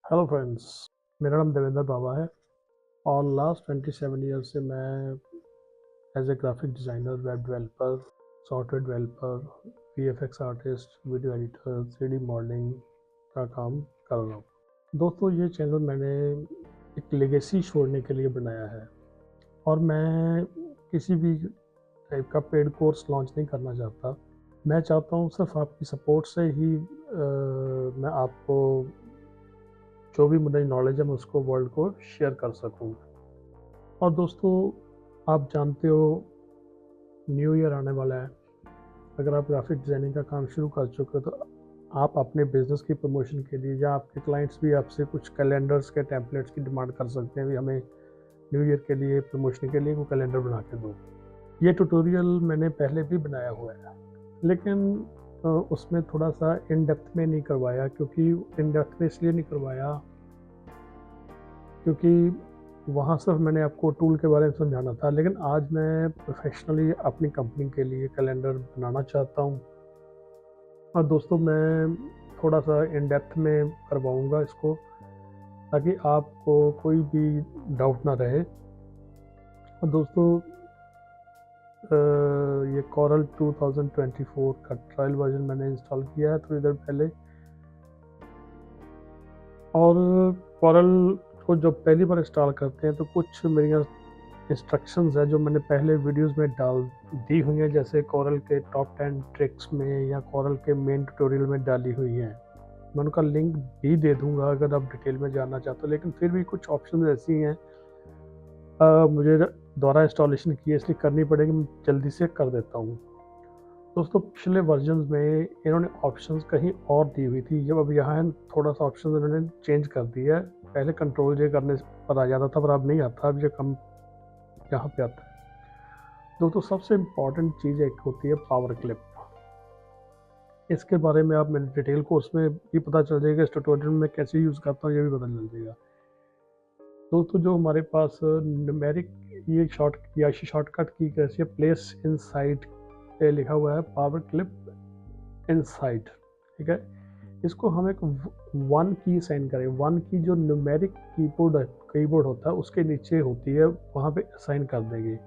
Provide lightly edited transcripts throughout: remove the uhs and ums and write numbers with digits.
Hello friends, मेरा नाम देवेंद्र बाबा है और लास्ट 27 ईयर से मैं as a graphic designer, web developer, software developer, VFX artist, video editor, 3D modelling का काम कर रहा हूँ। दोस्तों, ये चैनल मैंने एक लेगेसी छोड़ने के लिए बनाया है और मैं किसी भी टाइप का पेड कोर्स लॉन्च नहीं करना चाहता। मैं चाहता हूँ सिर्फ आपकी सपोर्ट से ही मैं आपको जो भी मुझे नॉलेज है मैं उसको वर्ल्ड को शेयर कर सकूं। और दोस्तों, आप जानते हो न्यू ईयर आने वाला है। अगर आप ग्राफिक डिज़ाइनिंग का काम शुरू कर चुके हो तो आप अपने बिजनेस की प्रमोशन के लिए या आपके क्लाइंट्स भी आपसे कुछ कैलेंडर्स के टेम्पलेट्स की डिमांड कर सकते हैं, भी हमें न्यू ईयर के लिए प्रमोशन के लिए वो कैलेंडर बना के दो। ये ट्यूटोरियल मैंने पहले भी बनाया हुआ है, लेकिन उसमें थोड़ा सा इन डेप्थ में नहीं करवाया। क्योंकि इन डेप्थ में इसलिए नहीं करवाया क्योंकि वहाँ सिर्फ मैंने आपको टूल के बारे में समझाना था, लेकिन आज मैं प्रोफेशनली अपनी कंपनी के लिए कैलेंडर बनाना चाहता हूँ। और दोस्तों, मैं थोड़ा सा इन डेप्थ में करवाऊँगा इसको, ताकि आपको कोई भी डाउट ना रहे। और दोस्तों, ये Corel 2024 का ट्रायल वर्जन मैंने इंस्टॉल किया है थोड़ी देर पहले। और Corel को जब पहली बार इंस्टॉल करते हैं तो कुछ मेरी इंस्ट्रक्शंस है जो मैंने पहले वीडियोस में डाल दी हुई हैं, जैसे Corel के टॉप 10 ट्रिक्स में या Corel के मेन ट्यूटोरियल में डाली हुई हैं। मैं उनका लिंक भी दे दूंगा अगर आप डिटेल में जानना चाहते हो, लेकिन फिर भी कुछ ऑप्शन ऐसी हैं मुझे दोबारा इंस्टॉलेशन की है इसलिए करनी पड़ेगी। मैं जल्दी से कर देता हूँ। दोस्तों, पिछले वर्जन्स में इन्होंने ऑप्शंस कहीं और दी हुई थी, जब अब यहाँ थोड़ा सा ऑप्शन इन्होंने चेंज कर दिया है। पहले कंट्रोल जे करने पर आ जाता था, पर अब नहीं आता, अब ये कम यहाँ पे आता है। दोस्तों, सबसे इम्पॉर्टेंट चीज़ एक होती है पावर क्लिप। इसके बारे में आप मेरे डिटेल कोर्स में भी पता चल जाएगा, इस ट्यूटोरियल में कैसे यूज़ करता हूँ ये भी पता चल जाएगा। दोस्तों, जो हमारे पास न्यूमेरिक ये शॉर्टकट की कैसे प्लेस इनसाइड पे लिखा हुआ है पावर क्लिप इनसाइड, ठीक है। इसको हम एक 1 की साइन करें। 1 की जो न्यूमेरिक कीबोर्ड होता है उसके नीचे होती है, वहाँ पे साइन कर देंगे।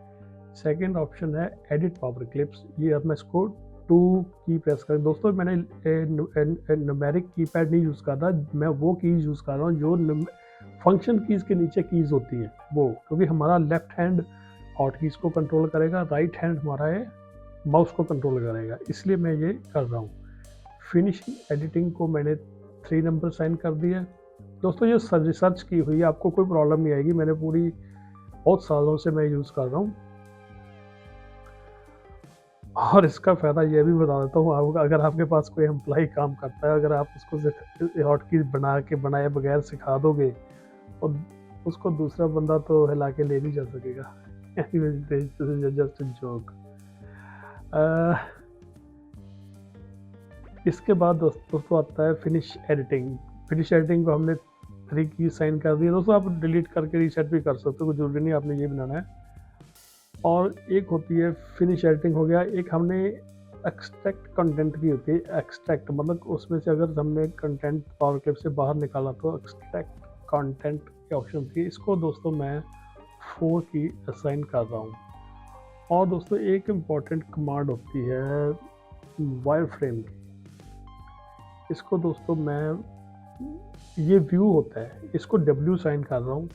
सेकंड ऑप्शन है एडिट पावर क्लिप्स। ये अब मैं इसको 2 की प्रेस करें। दोस्तों, मैंने न्यूमेरिक कीपैड नहीं यूज़ कर रहा, मैं वो कीज़ यूज़ कर रहा हूँ जो फंक्शन कीज़ के नीचे कीज़ होती हैं वो, क्योंकि हमारा लेफ्ट हैंड हॉट कीज़ को कंट्रोल करेगा, राइट हैंड हमारा है माउस को कंट्रोल करेगा, इसलिए मैं ये कर रहा हूँ। फिनिशिंग एडिटिंग को मैंने 3 नंबर साइन कर दिया। दोस्तों, ये रिसर्च की हुई है, आपको कोई प्रॉब्लम नहीं आएगी। मैंने बहुत सालों से मैं यूज़ कर रहा हूँ। और इसका फ़ायदा ये भी बता देता हूँ आपको, अगर आपके पास कोई एम्प्लॉय काम करता है, अगर आप उसको हॉटकीज बनाए बगैर सिखा दोगे और उसको दूसरा बंदा तो हिला के ले नहीं जा सकेगा। Just joke. इसके बाद दोस्तों आता है फिनिश एडिटिंग। फिनिश एडिटिंग को हमने 3 की साइन कर दी है। दोस्तों, आप डिलीट करके रीसेट भी कर सकते हो, कोई ज़रूरी नहीं आपने ये बनाना है। और एक होती है फिनिश एडिटिंग हो गया। एक हमने एक्सट्रैक्ट कंटेंट की होती है। एक्सट्रैक्ट मतलब उसमें से अगर हमने कंटेंट पावर क्लिप से बाहर निकाला तो एक्सट्रैक्ट कंटेंट की ऑप्शन थी। इसको दोस्तों मैं 4 की असाइन कर रहा हूँ। और दोस्तों, एक इम्पॉर्टेंट कमांड होती है वायर फ्रेम की। इसको दोस्तों मैं, ये व्यू होता है, इसको W साइन कर रहा हूँ।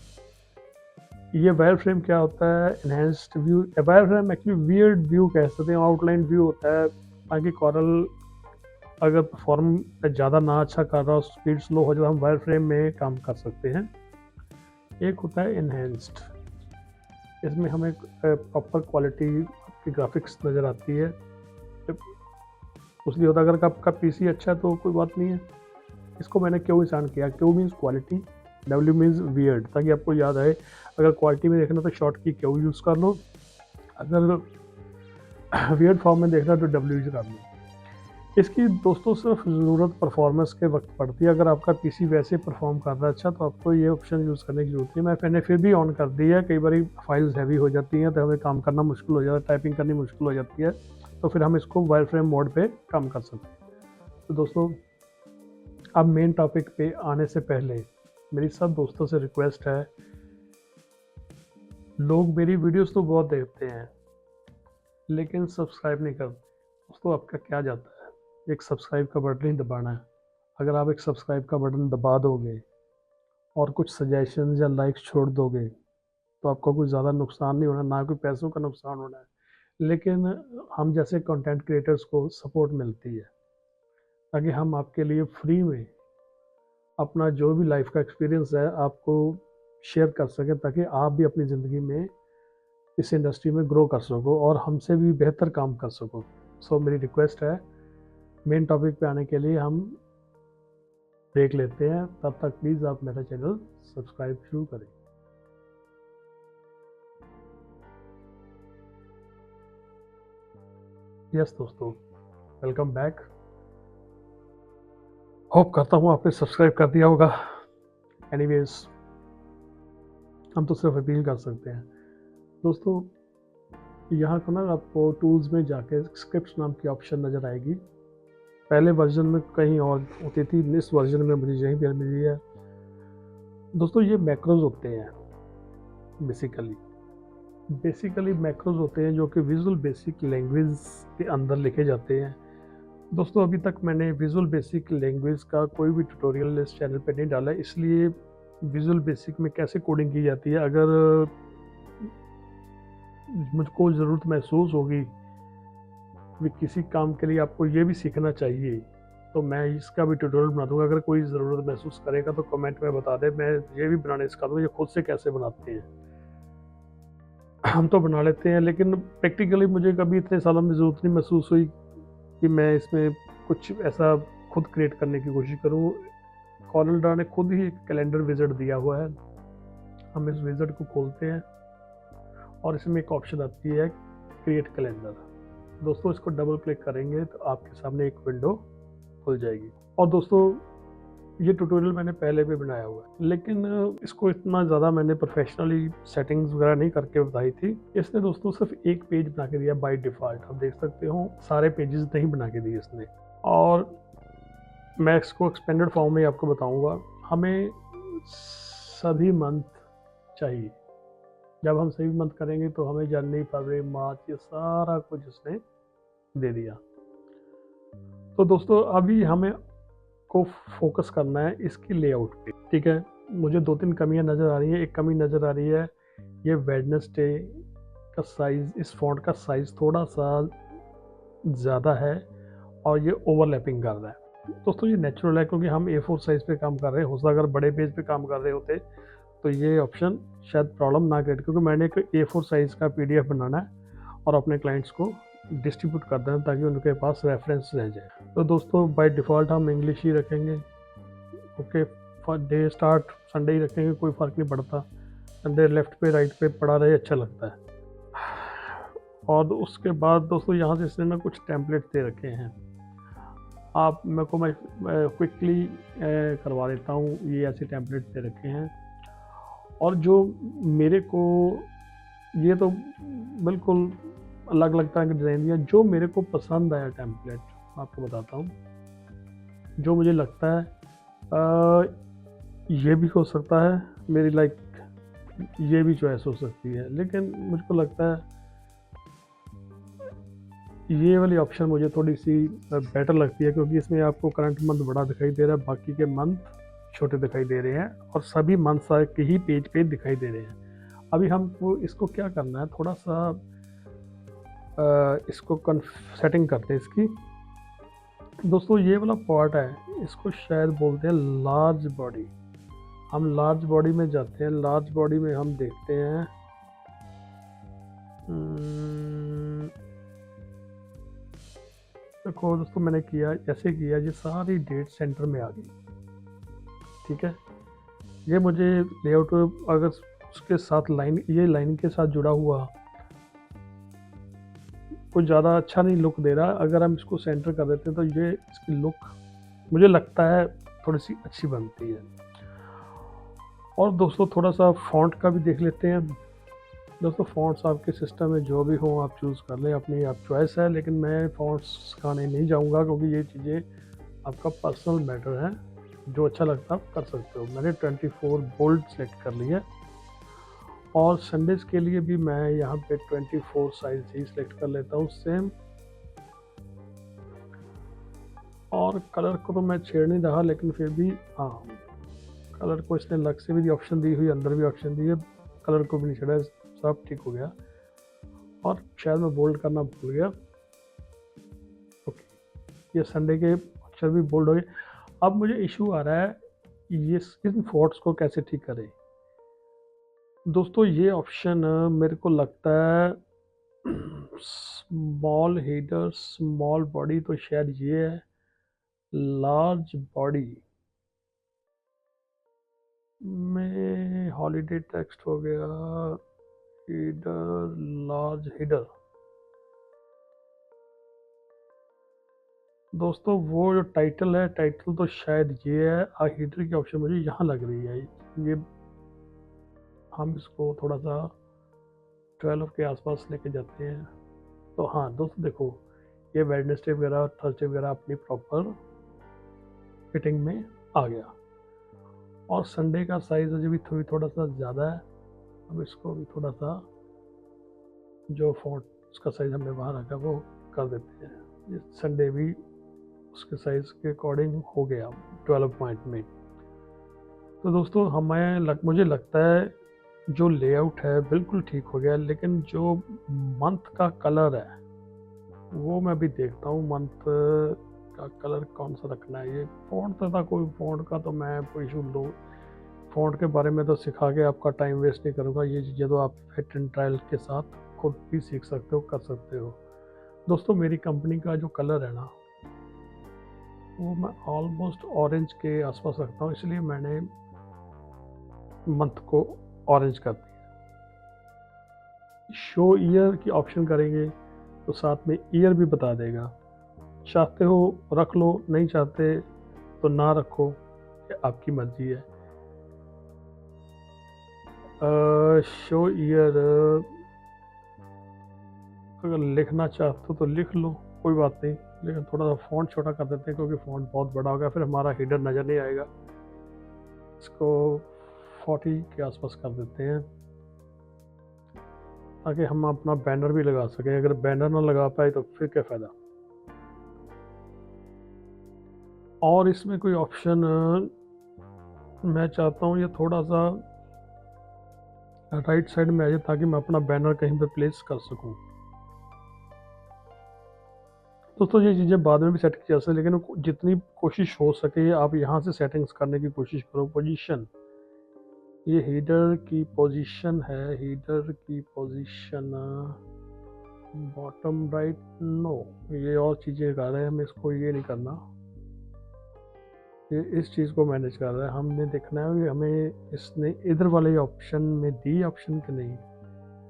ये वायर फ्रेम क्या होता है? Enhanced view. Wire frame actually weird view कह सकते हैं, आउटलाइन व्यू होता है, ताकि Corel अगर परफॉर्म ज़्यादा ना अच्छा कर रहा हो, स्पीड स्लो हो जाए, हम वायर फ्रेम में काम कर सकते हैं। एक होता है एनहेंस्ड, इसमें हमें प्रॉपर क्वालिटी की ग्राफिक्स नज़र आती है। उसलिए होता है, अगर आपका पीसी अच्छा है तो कोई बात नहीं है। इसको मैंने क्यों साइन किया? क्यों means quality, W means weird, ताकि आपको याद आए। अगर क्वालिटी में देखना तो शॉर्ट की क्यों यूज़ कर लो, अगर वियर्ड फॉर्म में देखना तो W यूज़ कर लो। इसकी दोस्तों सिर्फ ज़रूरत परफॉर्मेंस के वक्त पड़ती है। अगर आपका पीसी वैसे परफॉर्म कर रहा है अच्छा, तो आपको ये ऑप्शन यूज़ करने की ज़रूरत नहीं है। मैंने फिर भी ऑन कर दी है। कई बार फाइल्स हैवी हो जाती हैं तो हमें काम करना मुश्किल हो जाता है, टाइपिंग करनी मुश्किल हो जाती है, तो फिर हम इसको वायर फ्रेम मोड पे काम कर सकते हैं। तो दोस्तों, अब मेन टॉपिक पे आने से पहले मेरी सब दोस्तों से रिक्वेस्ट है, लोग मेरी वीडियोस तो बहुत देखते हैं लेकिन सब्सक्राइब नहीं करते। दोस्तों आपका क्या जाता है, एक सब्सक्राइब का बटन ही दबाना है। अगर आप एक सब्सक्राइब का बटन दबा दोगे और कुछ सजेशन या लाइक्स छोड़ दोगे तो आपको कुछ ज़्यादा नुकसान नहीं होना, ना कोई पैसों का नुकसान होना है, लेकिन हम जैसे कंटेंट क्रिएटर्स को सपोर्ट मिलती है ताकि हम आपके लिए फ्री में अपना जो भी लाइफ का एक्सपीरियंस है आपको शेयर कर सकें, ताकि आप भी अपनी ज़िंदगी में इस इंडस्ट्री में ग्रो कर सको और हमसे भी बेहतर काम कर सको। सो मेरी रिक्वेस्ट है, मेन टॉपिक पे आने के लिए हम ब्रेक लेते हैं, तब तक प्लीज़ आप मेरा चैनल सब्सक्राइब शुरू करें। यस दोस्तों, वेलकम बैक। होप करता हूँ आपने सब्सक्राइब कर दिया होगा। एनीवेज, हम तो सिर्फ अपील कर सकते हैं दोस्तों। यहाँ को ना आपको टूल्स में जाके स्क्रिप्ट्स नाम की ऑप्शन नज़र आएगी। पहले वर्जन में कहीं और होती थी, इस वर्जन में मुझे यहीं पर मिली है। दोस्तों ये मैक्रोज होते हैं, बेसिकली मैक्रोज होते हैं जो कि विजुअल बेसिक लैंग्वेज के अंदर लिखे जाते हैं। दोस्तों अभी तक मैंने विजुअल बेसिक लैंग्वेज का कोई भी ट्यूटोरियल इस चैनल पे नहीं डाला, इसलिए विजुअल बेसिक में कैसे कोडिंग की जाती है, अगर मुझको ज़रूरत महसूस होगी कि किसी काम के लिए आपको ये भी सीखना चाहिए तो मैं इसका भी ट्यूटोरियल बना दूंगा। अगर कोई ज़रूरत महसूस करेगा तो कमेंट में बता दे, मैं ये भी बनाने सिखा दूँगा ये खुद से कैसे बनाते हैं। हम तो बना लेते हैं लेकिन प्रैक्टिकली मुझे कभी इतने सालों में ज़रूरत नहीं महसूस हुई कि मैं इसमें कुछ ऐसा खुद क्रिएट करने की कोशिश करूँ। कॉरलड्रा ने खुद ही एक कैलेंडर विज़िट दिया हुआ है। हम इस विज़िट को खोलते हैं और इसमें एक ऑप्शन आती है क्रिएट कैलेंडर। दोस्तों इसको डबल क्लिक करेंगे तो आपके सामने एक विंडो खुल जाएगी। और दोस्तों ये ट्यूटोरियल मैंने पहले भी बनाया हुआ है, लेकिन इसको इतना ज़्यादा मैंने प्रोफेशनली सेटिंग्स वगैरह नहीं करके बताई थी। इसने दोस्तों सिर्फ एक पेज बना के दिया बाय डिफ़ॉल्ट। आप देख सकते हो सारे पेजेस नहीं बना के दिए इसने। और मैं इसको एक्सपेंडेड फॉर्म में आपको बताऊंगा। हमें सभी मंथ चाहिए। जब हम सभी मंथ करेंगे तो हमें जनवरी, फरवरी, मार्च ये सारा कुछ इसने दे दिया। तो दोस्तों अभी हमें को फोकस करना है इसकी लेआउट पे, ठीक है। मुझे 2-3 कमियां नज़र आ रही है। एक कमी नज़र आ रही है, ये वेडनेसडे का साइज़, इस फॉन्ट का साइज़ थोड़ा सा ज़्यादा है और ये ओवरलैपिंग कर रहा है। दोस्तों ये नेचुरल है क्योंकि हम A4 साइज़ पे काम कर रहे हैं। हो सकता है अगर बड़े पेज पे काम कर रहे होते तो ये ऑप्शन शायद प्रॉब्लम ना क्रिएट, क्योंकि मैंने एक A4 साइज़ का PDF बनाना है और अपने क्लाइंट्स को डिस्ट्रीब्यूट कर दें ताकि उनके पास रेफरेंस रह जाए। तो दोस्तों बाय डिफ़ॉल्ट हम इंग्लिश ही रखेंगे। ओके, डे स्टार्ट संडे ही रखेंगे, कोई फ़र्क नहीं पड़ता। संडे लेफ़्ट पे राइट पे पड़ा रहे, अच्छा लगता है। और उसके बाद दोस्तों यहाँ से इसने ना कुछ टेम्पलेट दे रखे हैं। आप मैं क्विकली करवा देता हूँ। ये ऐसे टेम्पलेट दे रखे हैं और जो मेरे को, ये तो बिल्कुल अलग अलग तरह के डिज़ाइन दिया। जो मेरे को पसंद आया टेम्पलेट आपको बताता हूँ। जो मुझे लगता है ये भी हो सकता है मेरी लाइक, ये भी चॉइस हो सकती है, लेकिन मुझको लगता है ये वाली ऑप्शन मुझे थोड़ी सी बेटर लगती है, क्योंकि इसमें आपको करंट मंथ बड़ा दिखाई दे रहा है, बाकी के मंथ छोटे दिखाई दे रहे हैं और सभी मंथ के ही पेज पे दिखाई दे रहे हैं। अभी हमको इसको क्या करना है, थोड़ा सा इसको सेटिंग करते हैं इसकी। दोस्तों ये वाला पार्ट है, इसको शायद बोलते हैं लार्ज बॉडी। हम लार्ज बॉडी में जाते हैं। लार्ज बॉडी में हम देखते हैं देखो दोस्तों मैंने किया ऐसे किया, ये सारी डेट सेंटर में आ गई, ठीक है। ये मुझे लेआउट अगर उसके साथ लाइन, ये लाइन के साथ जुड़ा हुआ कुछ ज़्यादा अच्छा नहीं लुक दे रहा। अगर हम इसको सेंटर कर देते हैं तो ये इसकी लुक मुझे लगता है थोड़ी सी अच्छी बनती है। और दोस्तों थोड़ा सा फ़ॉन्ट का भी देख लेते हैं। दोस्तों फ़ॉन्ट्स आपके सिस्टम में जो भी हो आप चूज़ कर लें, अपनी आप चॉइस है, लेकिन मैं फ़ॉन्ट्स सिखाने नहीं जाऊंगा क्योंकि ये चीज़ें आपका पर्सनल मैटर है। जो अच्छा लगता है आप कर सकते हो। मैंने 24 बोल्ड सेलेक्ट कर लिया और संडेज के लिए भी मैं यहाँ पे 24 साइज ही सिलेक्ट कर लेता हूँ सेम। और कलर को तो मैं छेड़ नहीं रहा, लेकिन फिर भी हाँ, कलर को इसने अलग से भी ऑप्शन दी हुई, अंदर भी ऑप्शन दी है, कलर को भी नहीं छेड़ा, सब ठीक हो गया। और शायद मैं बोल्ड करना भूल गया। ओके, ये संडे के अक्षर भी बोल्ड हो गए। अब मुझे इशू आ रहा है ये इन फॉन्ट्स को कैसे ठीक करें। दोस्तों ये ऑप्शन मेरे को लगता है स्मॉल हेडर स्मॉल बॉडी, तो शायद ये है। लार्ज बॉडी में हॉलीडे टेक्स्ट हो गया, हेडर लार्ज हेडर। दोस्तों वो जो टाइटल है, टाइटल तो शायद ये है, हेडर की ऑप्शन मुझे यहाँ लग रही है। ये हम इसको थोड़ा सा 12 के आसपास लेके जाते हैं। तो हाँ दोस्तों देखो, ये वेडनेसडे वगैरह थर्सडे वगैरह अपनी प्रॉपर फिटिंग में आ गया। और संडे का साइज अभी भी थोड़ा सा ज़्यादा है। अब इसको भी थोड़ा सा जो फॉन्ट उसका साइज हमने वहाँ रखा वो कर देते हैं। ये संडे भी उसके साइज के अकॉर्डिंग हो गया 12 पॉइंट में। तो दोस्तों मुझे लगता है जो लेआउट है बिल्कुल ठीक हो गया, लेकिन जो मंथ का कलर है वो मैं भी देखता हूँ मंथ का कलर कौन सा रखना है। ये फॉन्ट था, कोई फॉन्ट का तो मैं कोई इशू लो, फॉन्ट के बारे में तो सिखा के आपका टाइम वेस्ट नहीं करूँगा। ये चीज़ें तो आप फिट एंड ट्रायल के साथ खुद भी सीख सकते हो, कर सकते हो। दोस्तों मेरी कंपनी का जो कलर है ना, वो मैं ऑलमोस्ट ऑरेंज के आसपास रखता हूँ, इसलिए मैंने मंथ को ऑरेंज कर दिया। शो ईयर की ऑप्शन करेंगे तो साथ में ईयर भी बता देगा। चाहते हो रख लो, नहीं चाहते तो ना रखो, ये आपकी मर्जी है। शो ईयर अगर लिखना चाहते हो तो लिख लो, कोई बात नहीं, लेकिन थोड़ा सा फॉन्ट छोटा कर देते हैं क्योंकि फॉन्ट बहुत बड़ा होगा, फिर हमारा हेडर नज़र नहीं आएगा। इसको 40 के आसपास कर देते हैं ताकि हम अपना बैनर भी लगा सकें। अगर बैनर ना लगा पाए तो फिर क्या फ़ायदा। और इसमें कोई ऑप्शन मैं चाहता हूँ ये थोड़ा सा राइट साइड में आ जाए ताकि मैं अपना बैनर कहीं पे प्लेस कर सकूँ। दोस्तों ये चीज़ें बाद में भी सेट की जा सकती है, लेकिन जितनी कोशिश हो सके आप यहाँ से सेटिंग्स करने की कोशिश करो। पोजीशन, ये हीडर की पोजीशन है, हीडर की पोजीशन बॉटम राइट, नो ये और चीज़ें कर रहे हैं, हमें इसको ये नहीं करना, ये इस चीज़ को मैनेज कर रहा है। हमने देखना है कि हमें इसने इधर वाले ऑप्शन में दी ऑप्शन कि नहीं।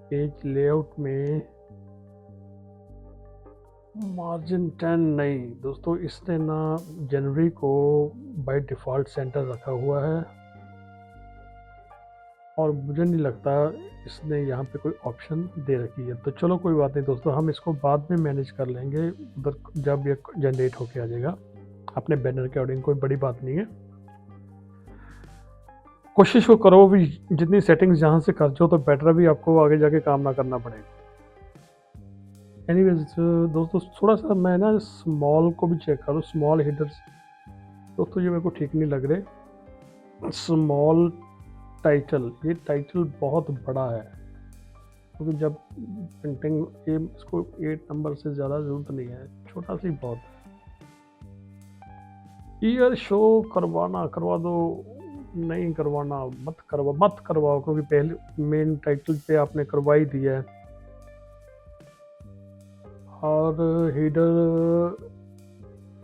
पेज लेआउट में मार्जिन 10 नहीं दोस्तों, इसने ना जनवरी को बाय डिफ़ॉल्ट सेंटर रखा हुआ है और मुझे नहीं लगता इसने यहाँ पे कोई ऑप्शन दे रखी है। तो चलो कोई बात नहीं दोस्तों, हम इसको बाद में मैनेज कर लेंगे उधर जब ये जनरेट होके आ जाएगा अपने बैनर के अकॉर्डिंग, कोई बड़ी बात नहीं है। कोशिश को करो भी जितनी सेटिंग्स जहाँ से कर जो तो बेटर, भी आपको आगे जाके काम ना करना पड़ेगा। एनीवेज दोस्तों थोड़ा सा मैं ना स्मॉल को भी चेक करूँ, स्मॉल हेडर्स दोस्तों ये मेरे को ठीक नहीं लग रहे। स्मॉल टाइटल, ये टाइटल बहुत बड़ा है क्योंकि जब प्रिंटिंग इसको 8 नंबर से ज़्यादा ज़रूरत नहीं है, छोटा सी बहुत है। ईयर शो करवा दो, नहीं करवाना मत करवाओ क्योंकि पहले मेन टाइटल पे आपने करवा ही दिया है। और हेडर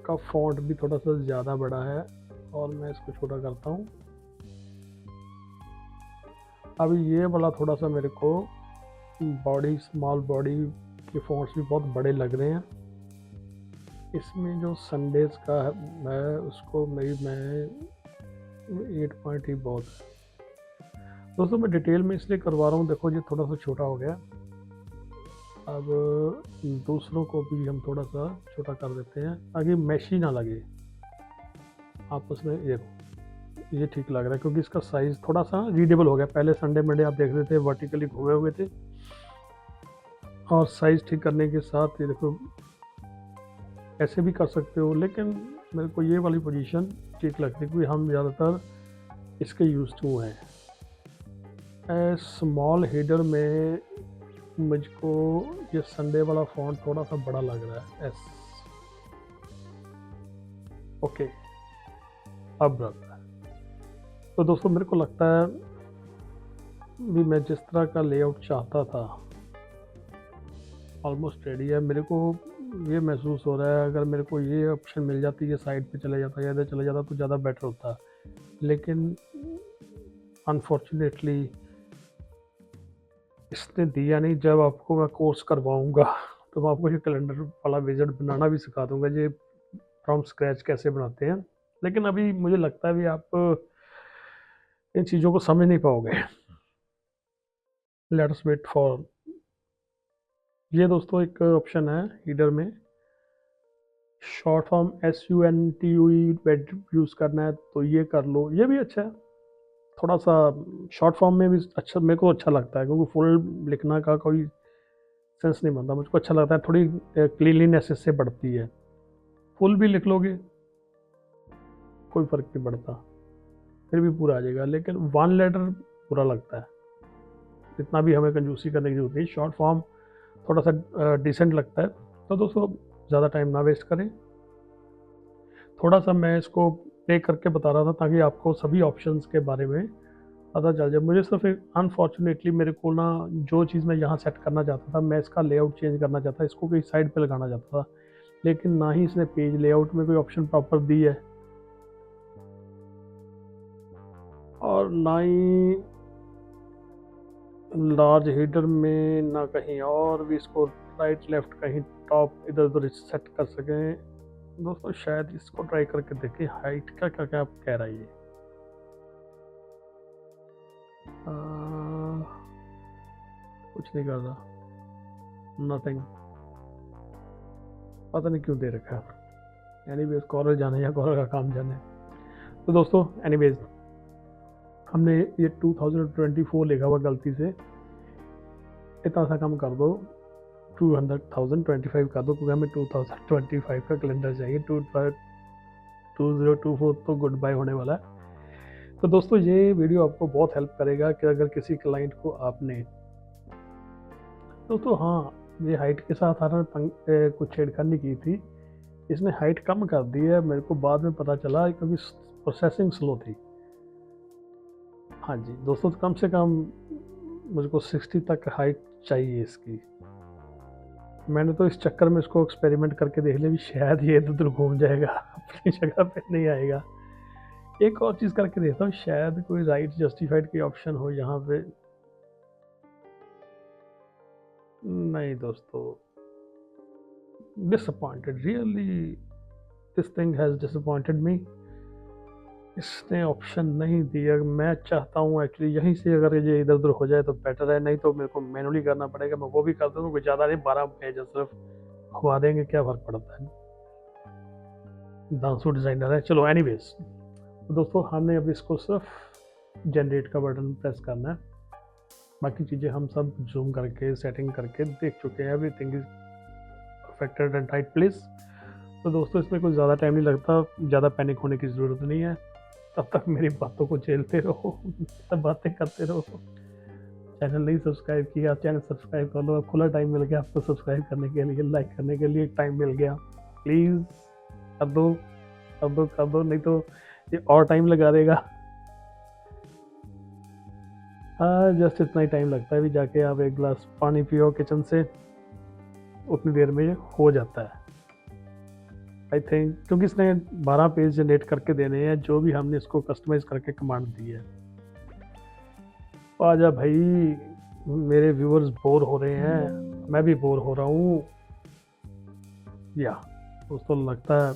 का फॉन्ट भी थोड़ा सा ज़्यादा बड़ा है और मैं इसको छोटा करता हूँ। अभी ये वाला थोड़ा सा मेरे को बॉडी, स्मॉल बॉडी के फॉन्ट्स भी बहुत बड़े लग रहे हैं। इसमें जो संडेज का है उसको मैं 8 पॉइंट ही बहुत है। दोस्तों मैं डिटेल में इसलिए करवा रहा हूँ, देखो ये थोड़ा सा छोटा हो गया। अब दूसरों को भी हम थोड़ा सा छोटा कर देते हैं ताकि मैशी ना लगे आपस में। देखो ये ठीक लग रहा है क्योंकि इसका साइज़ थोड़ा सा रीडेबल हो गया। पहले संडे मंडे आप देख रहे थे वर्टिकली घुमे हुए थे, और साइज़ ठीक करने के साथ ये देखो ऐसे भी कर सकते हो, लेकिन मेरे को ये वाली पोजीशन ठीक लगती है क्योंकि हम ज़्यादातर इसके यूज टू हैं। स्मॉल हेडर में मुझको ये संडे वाला फॉन्ट थोड़ा सा बड़ा लग रहा है। एस ओके, अब रहा। तो दोस्तों मेरे को लगता है भी मैं जिस तरह का लेआउट चाहता था ऑलमोस्ट रेडी है। मेरे को ये महसूस हो रहा है अगर मेरे को ये ऑप्शन मिल जाती है, साइड पे चले जाता या इधर चले जाता तो ज़्यादा बेटर होता, लेकिन अनफॉर्चुनेटली इसने दिया नहीं। जब आपको मैं कोर्स करवाऊंगा तो मैं आपको ये कैलेंडर वाला विज़िट बनाना भी सिखा दूंगा, ये फ्रॉम स्क्रैच कैसे बनाते हैं। लेकिन अभी मुझे लगता है भी आप इन चीज़ों को समझ नहीं पाओगे। लेट अस वेट फॉर ये दोस्तों एक ऑप्शन है हीडर में, शॉर्ट फॉर्म SUNTUE यूज़ करना है तो ये कर लो, ये भी अच्छा है। थोड़ा सा शॉर्ट फॉर्म में भी अच्छा, मेरे को अच्छा लगता है क्योंकि फुल लिखना का कोई सेंस नहीं बनता। मुझको अच्छा लगता है, थोड़ी क्लीनलीनेस इससे बढ़ती है। फुल भी लिख लोगे कोई फ़र्क नहीं पड़ता, फिर भी पूरा आ जाएगा, लेकिन वन लेटर बुरा लगता है। इतना भी हमें कंजूसी करने की जरूरत नहीं, शॉर्ट फॉर्म थोड़ा सा डिसेंट लगता है। तो दोस्तों ज़्यादा टाइम ना वेस्ट करें, थोड़ा सा मैं इसको प्ले करके बता रहा था ताकि आपको सभी ऑप्शंस के बारे में पता चल जाए। मुझे सिर्फ एक अनफॉर्चुनेटली मेरे को ना जो चीज़ मैं यहाँ सेट करना चाहता था, मैं इसका लेआउट चेंज करना चाहता, इसको कहीं साइड पे लगाना चाहता था, लेकिन ना ही इसने पेज लेआउट में कोई ऑप्शन प्रॉपर दी है और ना ही लार्ज हेडर में, ना कहीं और भी इसको राइट लेफ्ट कहीं टॉप इधर उधर सेट कर सकें। दोस्तों शायद इसको ट्राई करके देखें, हाइट का क्या क्या आप कह रहा है ये। कुछ नहीं कर रहा, नथिंग, पता नहीं क्यों दे रखा है। एनीवेज कॉलर जाने या कॉलर का काम जाने। तो दोस्तों एनीवेज हमने ये 2024 लिखा हुआ गलती से, इतना सा कम कर दो, 200,025 कर दो क्योंकि हमें 2025 का कैलेंडर चाहिए। 2024 तो गुड बाय होने वाला है। तो दोस्तों ये वीडियो आपको बहुत हेल्प करेगा कि अगर किसी क्लाइंट को आपने दोस्तों हाँ ये हाइट के साथ आना कुछ छेड़खानी की थी, इसने हाइट कम कर दी है, मेरे को बाद में पता चला क्योंकि प्रोसेसिंग स्लो थी। हाँ जी दोस्तों, तो कम से कम मुझको 60 तक हाइट चाहिए इसकी। मैंने तो इस चक्कर में इसको एक्सपेरिमेंट करके देख लिया भी शायद ये इधर उधर घूम जाएगा, अपनी जगह पे नहीं आएगा। एक और चीज़ करके देखता हूँ, शायद कोई राइट जस्टिफाइड की ऑप्शन हो यहाँ पे। नहीं दोस्तों, disappointed, really this thing has disappointed मी। इसने ऑप्शन नहीं दिया। मैं चाहता हूँ एक्चुअली यहीं से अगर ये इधर उधर हो जाए तो बेटर है, नहीं तो मेरे को मैनुअली करना पड़ेगा। मैं वो भी कर दूँगा, कोई ज़्यादा नहीं, 12 पेज सिर्फ घुमा देंगे, क्या फ़र्क पड़ता है, दांसू डिज़ाइनर है। चलो एनीवेज तो दोस्तों हमने अब इसको सिर्फ जनरेट का बटन प्रेस करना है, बाकी चीज़ें हम सब जूम करके सेटिंग करके देख चुके हैं। Everything is perfected and right place. तो दोस्तों इसमें कोई ज़्यादा टाइम नहीं लगता, ज़्यादा पैनिक होने की ज़रूरत नहीं है। तब तक मेरी बातों को झेलते रहो, सब बातें करते रहो। चैनल नहीं सब्सक्राइब किया, चैनल सब्सक्राइब कर लो। अब खुला टाइम मिल गया आपको सब्सक्राइब करने के लिए, लाइक करने के लिए टाइम मिल गया, प्लीज़ कर दो कर दो कर दो, नहीं तो ये और टाइम लगा देगा। हाँ जस्ट इतना ही टाइम लगता है, भी जाके आप एक गिलास पानी पियो किचन से, उतनी देर में ये हो जाता है आई थिंक, क्योंकि इसने 12 पेज जनरेट करके देने हैं जो भी हमने इसको कस्टमाइज करके कमांड दी है। आजा भाई, मेरे व्यूअर्स बोर हो रहे हैं, मैं भी बोर हो रहा हूँ। या दोस्तों लगता है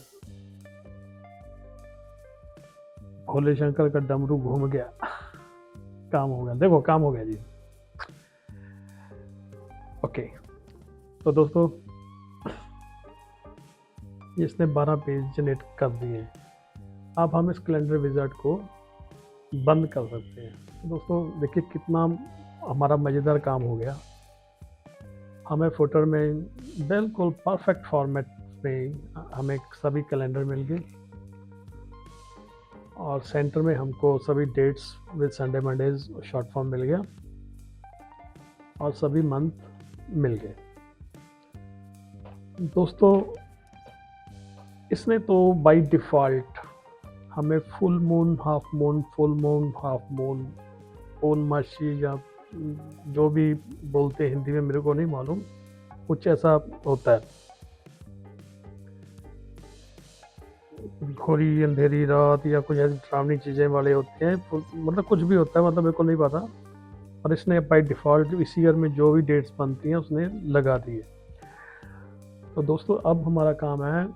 भोले शंकर का डमरू घूम गया, काम हो गया, देखो काम हो गया जी। ओके तो दोस्तों इसने 12 पेज जनरेट कर दिए। अब हम इस कैलेंडर विजार्ड को बंद कर सकते हैं। तो दोस्तों देखिए कितना हमारा मज़ेदार काम हो गया। हमें फुटर में बिल्कुल परफेक्ट फॉर्मेट में हमें सभी कैलेंडर मिल गए और सेंटर में हमको सभी dates with Sunday Mondays short form मिल गया और सभी मंथ मिल गए। दोस्तों इसने तो बाय डिफ़ॉल्ट हमें full moon, half moon, full moon, half moon, पूर्णमासी या जो भी बोलते हैं हिंदी में, मेरे को नहीं मालूम, कुछ ऐसा होता है। घोरी अंधेरी रात या कुछ ऐसी डरावनी चीज़ें वाले होते हैं, मतलब कुछ भी होता है, मतलब मेरे को नहीं पता। और इसने बाय डिफ़ॉल्ट इस ईयर में जो भी डेट्स बनती हैं उसने लगा दी है। तो दोस्तों अब हमारा काम है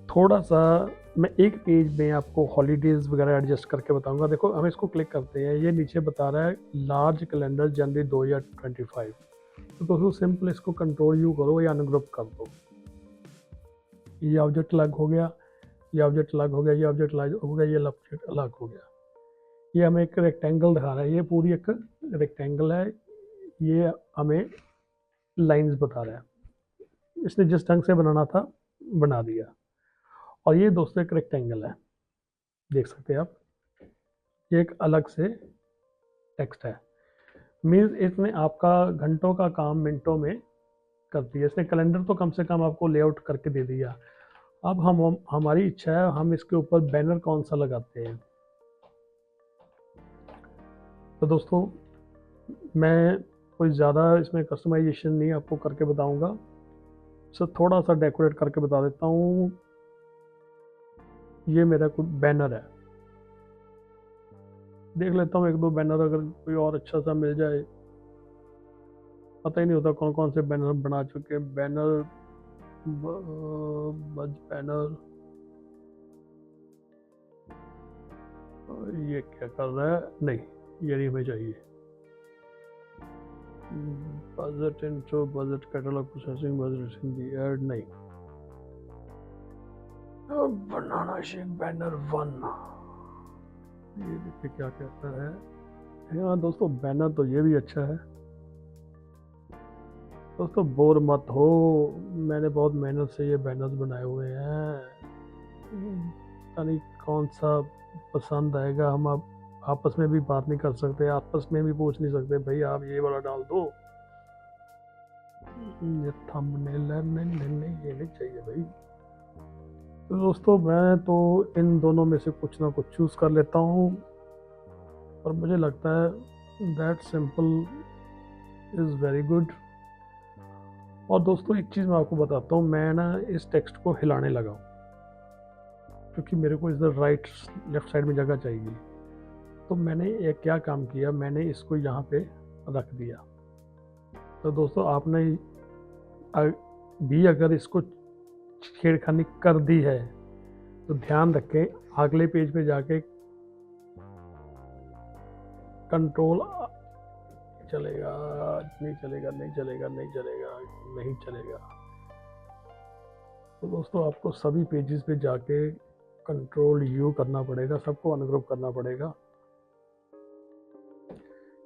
थोड़ा सा, मैं एक पेज में आपको हॉलीडेज़ वगैरह एडजस्ट करके बताऊंगा। देखो हम इसको क्लिक करते हैं, ये नीचे बता रहा है लार्ज कैलेंडर जनवरी 2025। तो दोस्तों सिंपल इसको कंट्रोल यू करो या अनग्रुप कर दो। ये ऑब्जेक्ट अलग हो गया, ये ऑब्जेक्ट अलग हो गया, ये ऑब्जेक्ट अलग हो गया, ये ऑब्जेक्ट अलग हो गया। ये हमें एक रेक्टेंगल दिखा रहा है, ये पूरी एक रेक्टेंगल है, ये हमें लाइंस बता रहा है। इसने जिस ढंग से बनाना था बना दिया। और ये दोस्तों एक रेक्टेंगल है, देख सकते हैं आप, ये एक अलग से टेक्स्ट है। मीन्स इसने आपका घंटों का काम मिनटों में कर दिया। इसने कैलेंडर तो कम से कम आपको लेआउट करके दे दिया। अब हमारी इच्छा है हम इसके ऊपर बैनर कौन सा लगाते हैं। तो दोस्तों मैं कोई ज़्यादा इसमें कस्टमाइजेशन नहीं आपको करके बताऊंगा, सो थोड़ा सा डेकोरेट करके बता देता हूँ। ये मेरा कुछ बैनर है, देख लेता हूँ एक दो बैनर अगर कोई और अच्छा सा मिल जाए। पता ही नहीं होता कौन कौन से बैनर बना चुके हैं। बैनर बज बैनर, ये क्या कर रहा है, नहीं ये नहीं हमें चाहिए। Budget intro, budget catalogue processing, budget in the ad, नहीं। बनाना शेक बैनर 1, ये देखिए क्या कहता है। हाँ दोस्तों बैनर तो ये भी अच्छा है। दोस्तों बोर मत हो, मैंने बहुत मेहनत से ये बैनर्स बनाए हुए हैं। पता नहीं कौन सा पसंद आएगा। हम अब आपस में भी बात नहीं कर सकते, आपस में भी पूछ नहीं सकते भाई आप ये वाला डाल दो। ये थंबनेल है, नहीं ये नहीं चाहिए भाई। तो दोस्तों मैं तो इन दोनों में से कुछ ना कुछ चूज़ कर लेता हूँ, और मुझे लगता है that simple is very good. और दोस्तों एक चीज़ मैं आपको बताता हूँ, मैं ना इस टेक्स्ट को हिलाने लगा हूँ क्योंकि मेरे को इधर राइट लेफ्ट साइड में जगह चाहिए। तो मैंने एक क्या काम किया, मैंने इसको यहाँ पे रख दिया। तो दोस्तों आपने भी अगर इसको छेड़खानी कर दी है तो ध्यान रखें, अगले पेज पे जाके कंट्रोल चलेगा, नहीं चलेगा, नहीं चलेगा, नहीं चलेगा, नहीं चलेगा। तो दोस्तों आपको सभी पेजेस पे जाके कंट्रोल यू करना पड़ेगा, सबको अनग्रुप करना पड़ेगा,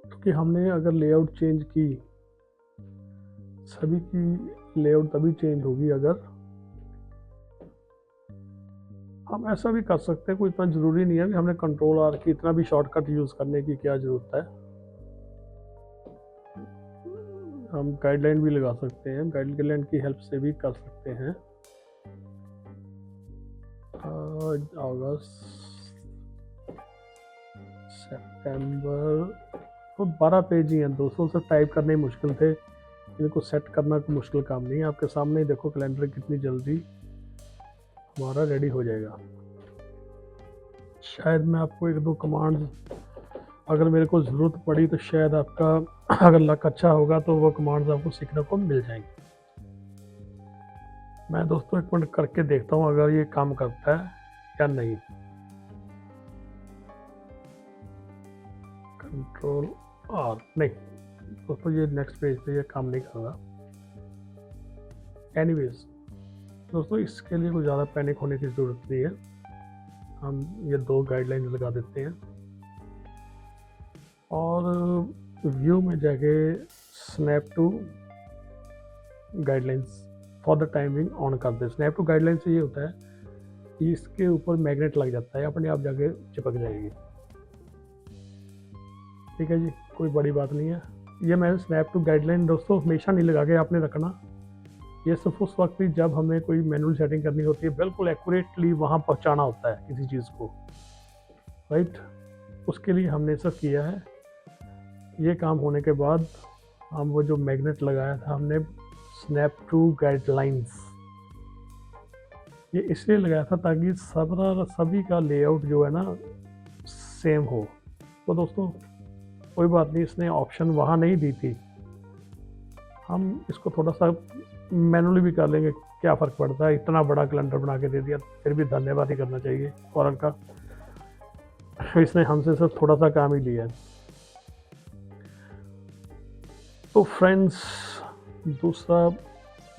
क्योंकि हमने अगर लेआउट चेंज की, सभी की लेआउट तभी चेंज होगी अगर हम ऐसा भी कर सकते हैं। कोई इतना ज़रूरी नहीं है कि हमने कंट्रोल आर की इतना भी शॉर्टकट यूज़ करने की क्या ज़रूरत है। हम गाइडलाइन भी लगा सकते हैं, गाइडलाइन की हेल्प से भी कर सकते हैं। अगस्त सितंबर, तो 12 पेज ही हैं दोस्तों, से टाइप करने मुश्किल थे, इनको सेट करना कोई मुश्किल काम नहीं है। आपके सामने ही देखो कैलेंडर कितनी जल्दी हमारा रेडी हो जाएगा। शायद मैं आपको एक दो कमांड्स अगर मेरे को ज़रूरत पड़ी तो शायद आपका अगर लक अच्छा होगा तो वो कमांड्स आपको सीखने को मिल जाएंगी। मैं दोस्तों एक मिनट करके देखता हूँ अगर ये काम करता है या नहीं। कंट्रोल आर, नहीं दोस्तों ये नेक्स्ट पेज पे ये काम नहीं कर रहा। एनीवेज दोस्तों इसके लिए कोई ज़्यादा पैनिक होने की ज़रूरत नहीं है, हम ये दो गाइडलाइंस लगा देते हैं। और व्यू में जाके snap to guidelines for the timing on कर दे। स्नैप टू गाइडलाइंस से ये होता है कि इसके ऊपर मैग्नेट लग जाता है, अपने आप जाके चिपक जाएगी। ठीक है जी, कोई बड़ी बात नहीं है। ये मैं स्नैप टू गाइडलाइन दोस्तों हमेशा नहीं लगा के आपने रखना। ये सिर्फ उस वक्त भी जब हमें कोई मैनुअल सेटिंग करनी होती है, बिल्कुल एक्यूरेटली वहाँ पहुँचाना होता है किसी चीज़ को, राइट। उसके लिए हमने सब किया है। ये काम होने के बाद हम वो जो मैग्नेट लगाया था हमने स्नैप टू गाइडलाइंस, ये इसलिए लगाया था ताकि सभी का लेआउट जो है ना सेम हो। तो दोस्तों कोई बात नहीं, इसने ऑप्शन वहाँ नहीं दी थी, हम इसको थोड़ा सा मैनुअली भी कर लेंगे, क्या फ़र्क पड़ता है। इतना बड़ा कैलेंडर बना के दे दिया, फिर भी धन्यवाद ही करना चाहिए कॉरल का, इसने हमसे सिर्फ थोड़ा सा काम ही लिया है। तो फ्रेंड्स, दूसरा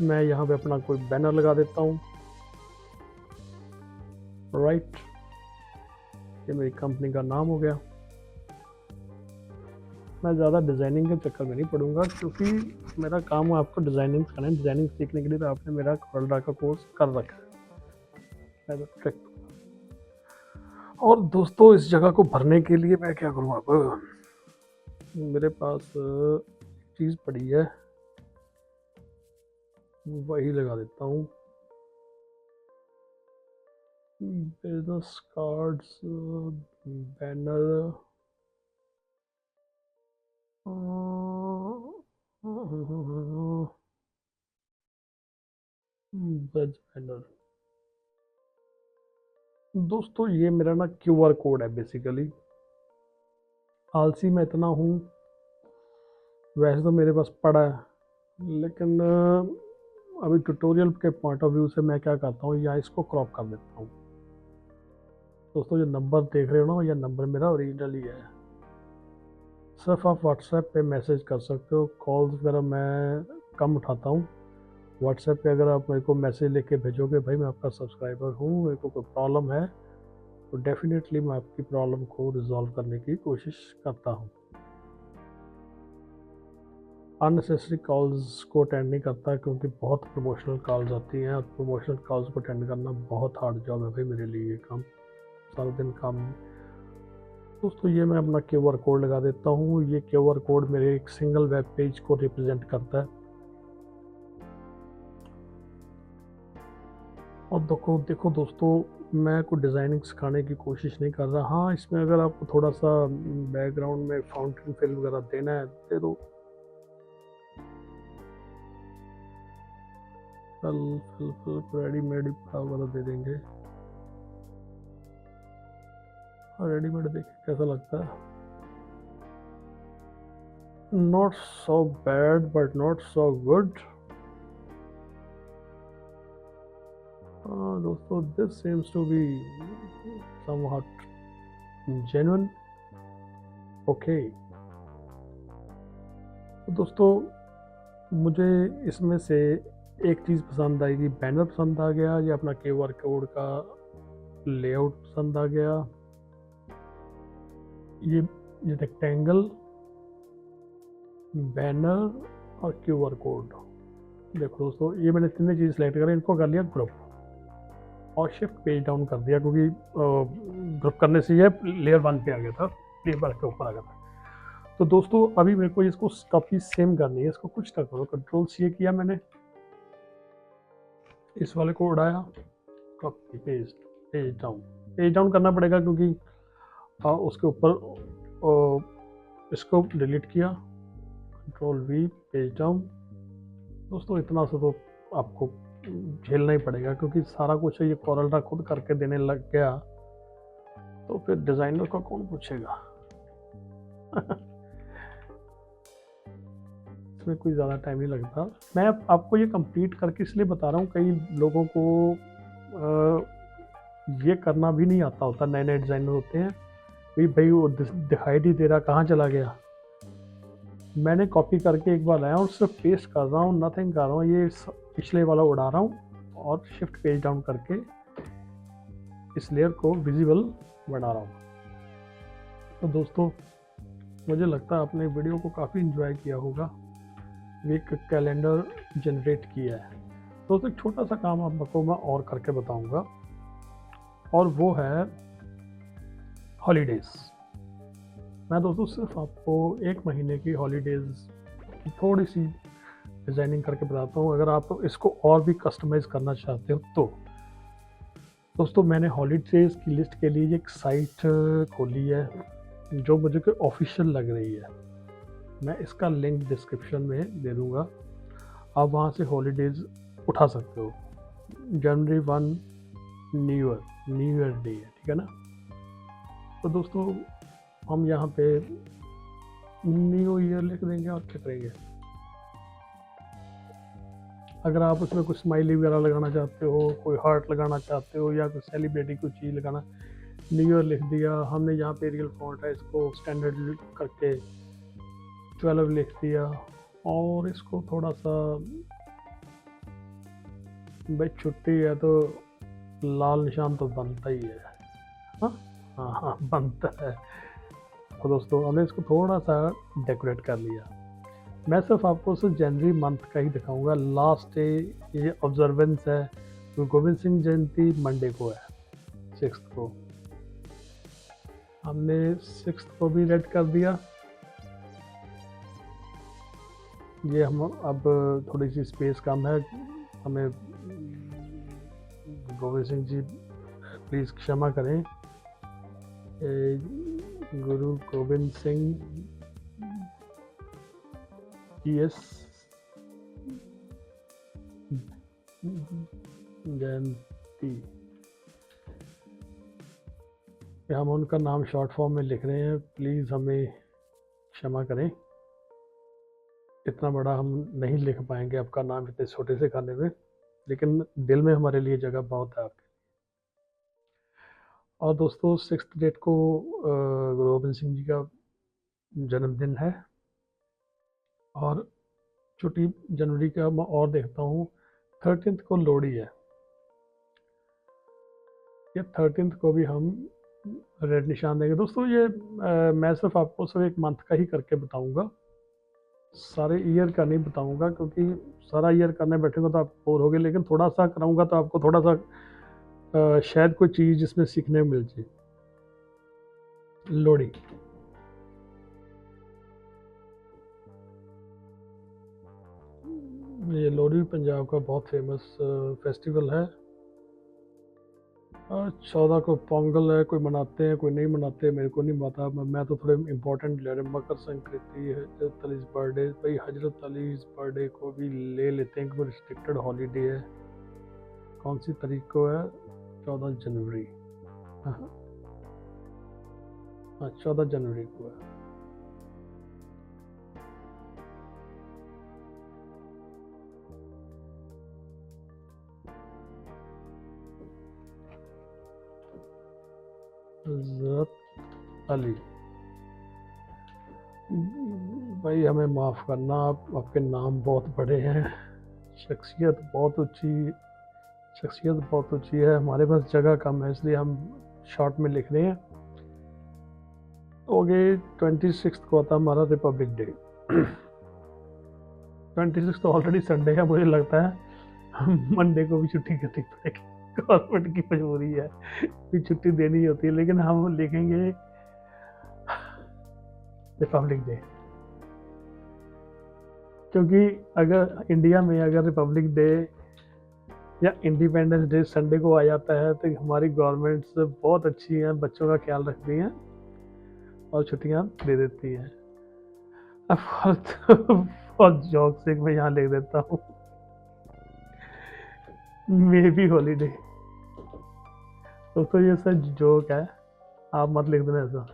मैं यहाँ पे अपना कोई बैनर लगा देता हूँ, राइट। ये मेरी कंपनी का नाम हो गया। मैं ज़्यादा डिज़ाइनिंग के चक्कर में नहीं पड़ूंगा, क्योंकि मेरा काम है आपको डिज़ाइनिंग करना है। डिज़ाइनिंग सीखने के लिए तो आपने मेरा CorelDRAW का कोर्स कर रखा है। और दोस्तों इस जगह को भरने के लिए मैं क्या करूँ, अब मेरे पास चीज़ पड़ी है, वही लगा देता हूँ। Business cards, banner, banner. दोस्तों ये मेरा ना QR कोड है बेसिकली। आलसी मैं इतना हूँ, वैसे तो मेरे पास पड़ा है, लेकिन अभी ट्यूटोरियल के पॉइंट ऑफ व्यू से मैं क्या करता हूँ, या इसको क्रॉप कर देता हूँ। दोस्तों जो नंबर देख रहे हो ना, यह नंबर मेरा ओरिजिनल ही है। सिर्फ आप व्हाट्सएप पे मैसेज कर सकते हो, कॉल्स वगैरह मैं कम उठाता हूँ। व्हाट्सएप पे अगर आप मेरे को मैसेज लिख के भेजोगे, भाई मैं आपका सब्सक्राइबर हूँ, मेरे को कोई प्रॉब्लम है, तो डेफिनेटली मैं आपकी प्रॉब्लम को रिजॉल्व करने की कोशिश करता हूँ। अननेसेसरी कॉल्स को अटेंड नहीं करता, क्योंकि बहुत प्रमोशनल कॉल्स आती हैं, और प्रमोशनल कॉल्स को अटेंड करना बहुत हार्ड जॉब है भाई मेरे लिए, ये काम सारा दिन काम। दोस्तों ये मैं अपना QR कोड लगा देता हूँ। ये QR कोड मेरे एक सिंगल वेब पेज को रिप्रेजेंट करता है। और देखो दोस्तों, मैं कोई डिज़ाइनिंग सिखाने की कोशिश नहीं कर रहा। हाँ, इसमें अगर आपको थोड़ा सा बैकग्राउंड में फाउंटेन फिल वगैरह देना है दे दो। रेडीमेड वगैरह दे देंगे, रेडीमेड देखे कैसा लगता है। Not so bad but not so good. दोस्तों this seems to be somewhat genuine. Okay दोस्तों, मुझे इसमें से एक चीज़ पसंद आएगी, बैनर पसंद आ गया, या अपना QR कोड का लेआउट पसंद आ गया, ये रेक्टेंगल, बैनर और QR कोड। देखो दोस्तों, ये मैंने तीनों चीज़ सेलेक्ट करी, इनको कर लिया ग्रुप और शिफ्ट पेज डाउन कर दिया, क्योंकि ग्रुप करने से ये लेयर 1 पे आ गया था, लेयर 1 के ऊपर आ गया था। तो दोस्तों अभी मेरे को इसको कॉपी सेम करनी है, इसको कुछ ना करो, Ctrl+C किया मैंने, इस वाले को उड़ाया, कॉपी पेस्ट, पेज डाउन करना पड़ेगा, क्योंकि उसके ऊपर इसको डिलीट किया, Ctrl+V, पेज डाउन। दोस्तों इतना सा तो आपको झेलना ही पड़ेगा, क्योंकि सारा कुछ ये CorelDRAW खुद करके देने लग गया, तो फिर डिज़ाइनर को कौन पूछेगा। इसमें कोई ज़्यादा टाइम नहीं लगता। मैं आपको ये कंप्लीट करके इसलिए बता रहा हूँ, कई लोगों को ये करना भी नहीं आता होता, नए नए डिज़ाइनर होते हैं, भाई वो दिखाई नहीं दे रहा, कहाँ चला गया। मैंने कॉपी करके एक बार लाया और सिर्फ पेस्ट कर रहा हूँ, नथिंग कर रहा हूँ, ये पिछले वाला उड़ा रहा हूँ और शिफ्ट पेज डाउन करके इस लेयर को विजिबल बना रहा हूँ। तो दोस्तों मुझे लगता है आपने वीडियो को काफ़ी इन्जॉय किया होगा। वीक कैलेंडर जनरेट किया है। दोस्तों एक छोटा सा काम आपको मैं और करके बताऊंगा, और वो है हॉलीडेज़। मैं दोस्तों सिर्फ आपको 1 महीने की हॉलीडेज़ की थोड़ी सी डिज़ाइनिंग करके बताता हूँ। अगर आप इसको और भी कस्टमाइज़ करना चाहते हो तो दोस्तों मैंने हॉलीडेज़ की लिस्ट के लिए एक साइट खोली है जो मुझे कोई ऑफिशियल लग रही है। मैं इसका लिंक डिस्क्रिप्शन में दे दूँगा, आप वहाँ से हॉलीडेज़ उठा सकते हो। जनवरी 1 न्यू ईयर डे है, ठीक है ना। तो दोस्तों हम यहाँ पे न्यू ईयर लिख देंगे और क्या करेंगे। अगर आप उसमें कुछ स्माइली वगैरह लगाना चाहते हो, कोई हार्ट लगाना चाहते हो, या कोई सेलिब्रिटी कोई चीज़ लगाना, न्यू ईयर लिख दिया। हमने यहाँ पे रियल फॉन्ट है, इसको स्टैंडर्ड करके 12 लिख दिया, और इसको थोड़ा सा, भाई छुट्टी है तो लाल निशान तो बनता ही है। हाँ हाँ बनता है। तो दोस्तों हमने इसको थोड़ा सा डेकोरेट कर लिया। मैं सिर्फ आपको सिर्फ जनवरी मंथ का ही दिखाऊंगा। लास्ट डे ये ऑब्जर्वेंस है, गुरु गोविंद सिंह जयंती मंडे को है, 6 को। हमने 6 को भी रेड कर दिया। ये हम अब थोड़ी सी स्पेस कम है, हमें गोविंद सिंह जी प्लीज़ क्षमा करें। गुरु गोविंद सिंह यस जयंती, हम उनका नाम शॉर्ट फॉर्म में लिख रहे हैं, प्लीज़ हमें क्षमा करें। इतना बड़ा हम नहीं लिख पाएंगे आपका नाम इतने छोटे से खाने में, लेकिन दिल में हमारे लिए जगह बहुत है आपके। और दोस्तों 6 डेट को गुरु गोविंद सिंह जी का जन्मदिन है, और छुट्टी जनवरी का मैं और देखता हूँ 13 को लोहड़ी है। या 13 को भी हम रेड निशान देंगे। दोस्तों ये मैं सिर्फ आपको सिर्फ एक मंथ का ही करके बताऊंगा, सारे ईयर का नहीं बताऊंगा, क्योंकि सारा ईयर करने बैठेंगे तो आप बोर होगे। लेकिन थोड़ा सा कराऊंगा तो आपको थोड़ा सा शायद कोई चीज़ जिसमें सीखने मिल जाए। लोहड़ी, ये लोहड़ी पंजाब का बहुत फेमस फेस्टिवल है। 14 को पोंगल है, कोई मनाते हैं कोई नहीं मनाते, मेरे को नहीं पता। मैं तो थोड़े इम्पोर्टेंट ले रहे। मकर संक्रांति है, हजरत अली's बर्थडे, भाई हजरत अली's बर्थडे को भी ले लेते हैं कि रिस्ट्रिक्टेड हॉलीडे है। कौन सी तारीख को है? 14 जनवरी। हाँ 14 जनवरी को है। हजरत अली, भाई हमें माफ़ करना, आपके नाम बहुत बड़े हैं, शख्सियत बहुत ऊंची है, हमारे पास जगह कम है, इसलिए हम शॉर्ट में लिख रहे हैं। ओके 26 को आता हमारा रिपब्लिक डे। 26 तो ऑलरेडी संडे है, मुझे लगता है मंडे को भी छुट्टी करनी पड़ेगी, गवर्नमेंट की मजबूरी है, भी छुट्टी देनी होती है। लेकिन हम लिखेंगे रिपब्लिक डे, क्योंकि अगर इंडिया में अगर रिपब्लिक डे या इंडिपेंडेंस डे संडे को आ जाता है तो हमारी गवर्नमेंट्स बहुत अच्छी हैं, बच्चों का ख्याल रखती हैं और छुट्टियां दे देती हैं। अब बहुत जोक से मैं यहाँ लिख देता हूँ मे बी हॉलीडे। दोस्तों ये सर जोक है, आप मत लिख देना ऐसा।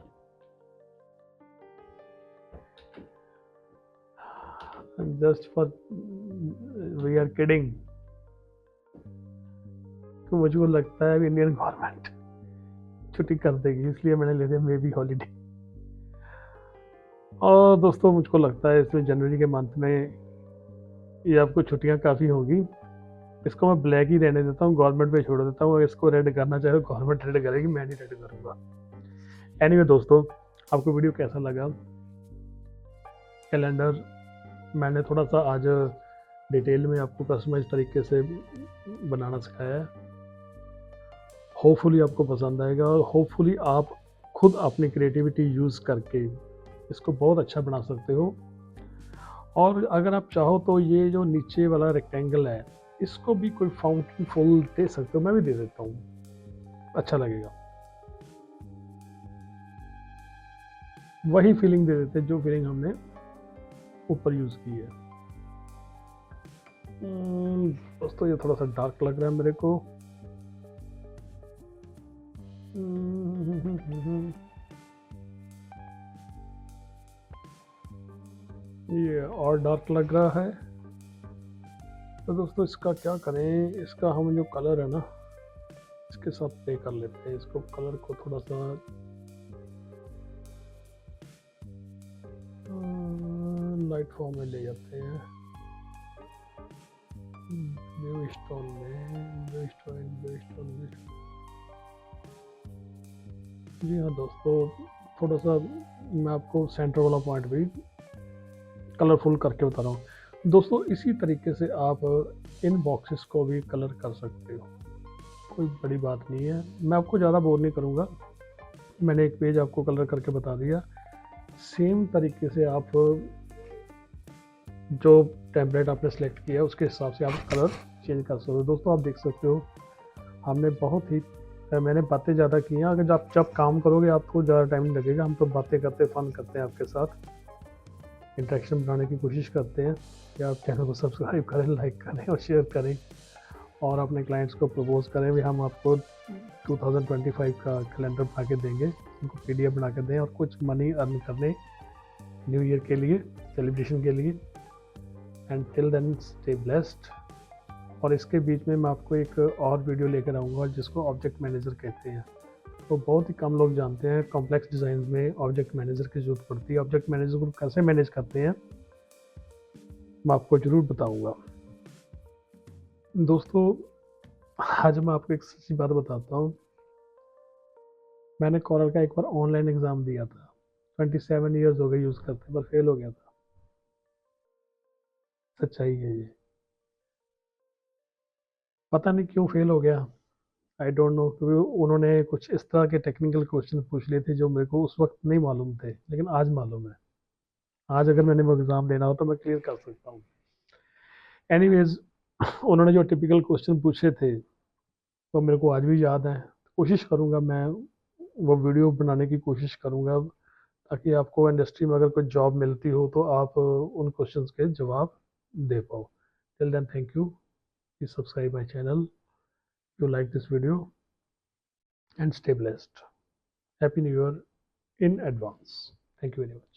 Just for we are kidding. तो मुझको लगता है इंडियन गवर्नमेंट छुट्टी कर देगी, इसलिए मैंने ले दिया मे बी हॉलीडे। और दोस्तों मुझको लगता है इसमें जनवरी के मंथ में ये आपको छुट्टियां काफ़ी होंगी। इसको मैं ब्लैक ही रहने देता हूँ, गवर्नमेंट पे छोड़ देता हूँ। इसको रेड करना चाहे गवर्नमेंट रेड करेगी, मैं नहीं रेड करूँगा। एनीवे दोस्तों, आपको वीडियो कैसा लगा कैलेंडर मैंने थोड़ा सा आज डिटेल में आपको कस्टमाइज तरीके से बनाना सिखाया है। होपफुली आपको पसंद आएगा और होपफुली आप खुद अपनी क्रिएटिविटी यूज़ करके इसको बहुत अच्छा बना सकते हो। और अगर आप चाहो तो ये जो नीचे वाला रेक्टेंगल है इसको भी कोई फाउंटेन फुल दे सकते हो, मैं भी दे देता हूँ, अच्छा लगेगा। वही फीलिंग दे देते जो फीलिंग हमने ऊपर यूज़ की है। दोस्तों ये थोड़ा सा डार्क लग रहा है मेरे को। ये और डार्क लग रहा है। तो दोस्तों इसका क्या करें, इसका हम जो कलर है ना इसके साथ प्ले कर लेते हैं। इसको कलर को थोड़ा सा लाइट फॉर्म में ले जाते हैं। ब्लू स्टोन में ब्लू स्टोन। जी हाँ दोस्तों, थोड़ा सा मैं आपको सेंटर वाला पॉइंट भी कलरफुल करके बता रहा हूँ। दोस्तों इसी तरीके से आप इन बॉक्सेस को भी कलर कर सकते हो, कोई बड़ी बात नहीं है। मैं आपको ज़्यादा बोर नहीं करूँगा, मैंने एक पेज आपको कलर करके बता दिया। सेम तरीके से आप जो टेम्पलेट आपने सेलेक्ट किया है उसके हिसाब से आप कलर चेंज कर सकते हो। दोस्तों आप देख सकते हो हमने बहुत ही मैंने बातें ज़्यादा की हैं। अगर जब काम करोगे आपको ज़्यादा टाइम नहीं लगेगा। हम तो बातें करते फन करते हैं, आपके साथ इंटरेक्शन बनाने की कोशिश करते हैं कि आप चैनल को सब्सक्राइब करें, लाइक करें और शेयर करें और अपने क्लाइंट्स को प्रपोज करें भी हम आपको 2025 का कैलेंडर बना के देंगे, उनको PDF बना के दें और कुछ मनी अर्न करने न्यू ईयर के लिए, सेलिब्रेशन के लिए। And till then stay blessed. और इसके बीच में मैं आपको एक और वीडियो लेकर आऊँगा जिसको ऑब्जेक्ट मैनेजर कहते हैं। तो बहुत ही कम लोग जानते हैं कॉम्प्लेक्स डिज़ाइन में ऑब्जेक्ट मैनेजर की ज़रूरत पड़ती है। ऑब्जेक्ट मैनेजर को कैसे मैनेज करते हैं मैं आपको ज़रूर बताऊँगा। दोस्तों आज मैं आपको एक सच्ची बात बताता हूँ। मैंने कॉरल का एक बार ऑनलाइन एग्ज़ाम दिया था, 27 ईयर्स हो गए यूज़ करते, पर फेल हो गया था। सच्चाई है ये, पता नहीं क्यों फेल हो गया, आई डोंट नो। क्योंकि उन्होंने कुछ इस तरह के टेक्निकल क्वेश्चन पूछ लिए थे जो मेरे को उस वक्त नहीं मालूम थे, लेकिन आज मालूम है। आज अगर मैंने वो एग्ज़ाम देना हो तो मैं क्लियर कर सकता हूँ। एनीवेज उन्होंने जो टिपिकल क्वेश्चन पूछे थे वो मेरे को आज भी याद है। कोशिश करूँगा मैं वो वीडियो बनाने की कोशिश करूँगा ताकि आपको इंडस्ट्री में अगर कोई जॉब मिलती हो तो आप उन क्वेश्चंस के जवाब दे पाओ। Till then thank you, please subscribe my channel, you like this video and stay blessed. Happy New Year in advance. Thank you very much.